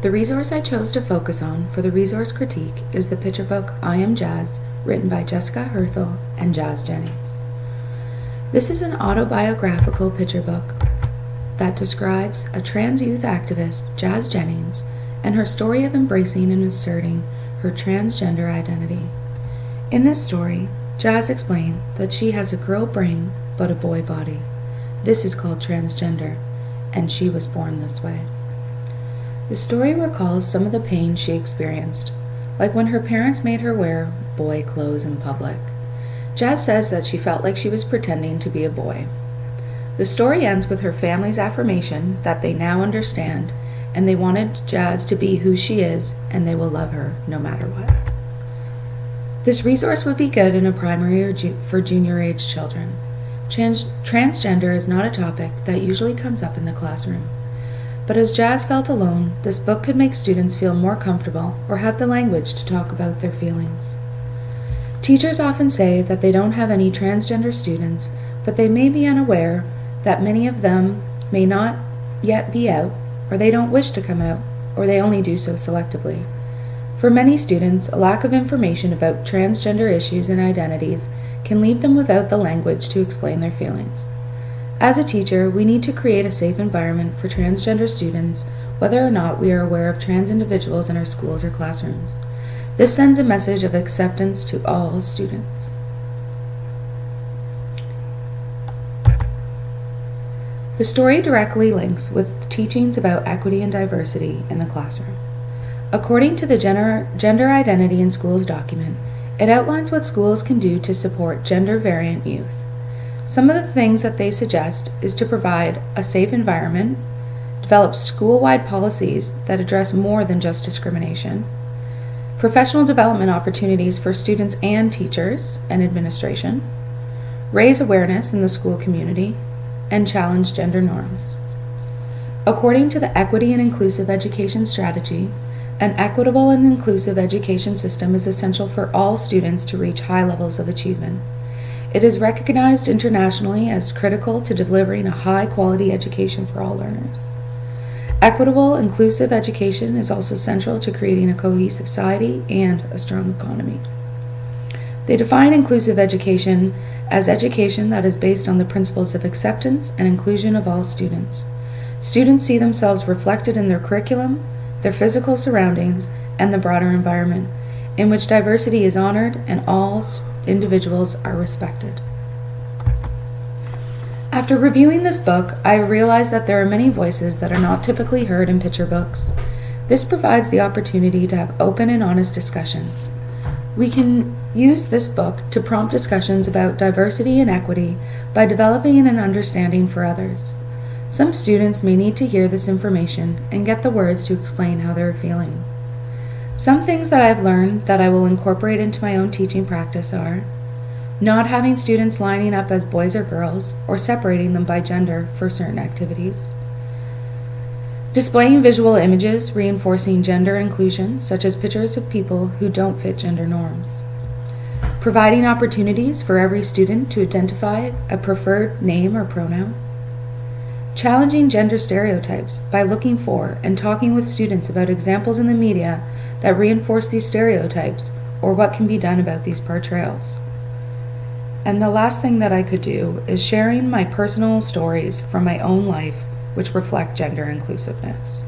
The resource I chose to focus on for the resource critique is the picture book I Am Jazz, written by Jessica Herthel and Jazz Jennings. This is an autobiographical picture book that describes a trans youth activist, Jazz Jennings, and her story of embracing and asserting her transgender identity. In this story, Jazz explained that she has a girl brain but a boy body. This is called transgender, and she was born this way. The story recalls some of the pain she experienced, like when her parents made her wear boy clothes in public. Jazz says that she felt like she was pretending to be a boy. The story ends with her family's affirmation that they now understand, and they wanted Jazz to be who she is, and they will love her no matter what. This resource would be good in a primary or for junior age children. Transgender is not a topic that usually comes up in the classroom. But as Jazz felt alone, this book could make students feel more comfortable or have the language to talk about their feelings. Teachers often say that they don't have any transgender students, but they may be unaware that many of them may not yet be out, or they don't wish to come out, or they only do so selectively. For many students, a lack of information about transgender issues and identities can leave them without the language to explain their feelings. As a teacher, we need to create a safe environment for transgender students, whether or not we are aware of trans individuals in our schools or classrooms. This sends a message of acceptance to all students. The story directly links with teachings about equity and diversity in the classroom. According to the Gender Identity in Schools document, it outlines what schools can do to support gender-variant youth. Some of the things that they suggest is to provide a safe environment, develop school-wide policies that address more than just discrimination, professional development opportunities for students and teachers and administration, raise awareness in the school community, and challenge gender norms. According to the Equity and Inclusive Education Strategy, an equitable and inclusive education system is essential for all students to reach high levels of achievement. It is recognized internationally as critical to delivering a high-quality education for all learners. Equitable, inclusive education is also central to creating a cohesive society and a strong economy. They define inclusive education as education that is based on the principles of acceptance and inclusion of all students. Students see themselves reflected in their curriculum, their physical surroundings, and the broader environment, in which diversity is honored and all individuals are respected. After reviewing this book, I realized that there are many voices that are not typically heard in picture books. This provides the opportunity to have open and honest discussion. We can use this book to prompt discussions about diversity and equity by developing an understanding for others. Some students may need to hear this information and get the words to explain how they're feeling. Some things that I've learned that I will incorporate into my own teaching practice are not having students lining up as boys or girls or separating them by gender for certain activities, displaying visual images reinforcing gender inclusion, such as pictures of people who don't fit gender norms, providing opportunities for every student to identify a preferred name or pronoun, challenging gender stereotypes by looking for and talking with students about examples in the media that reinforce these stereotypes or what can be done about these portrayals. And the last thing that I could do is sharing my personal stories from my own life which reflect gender inclusiveness.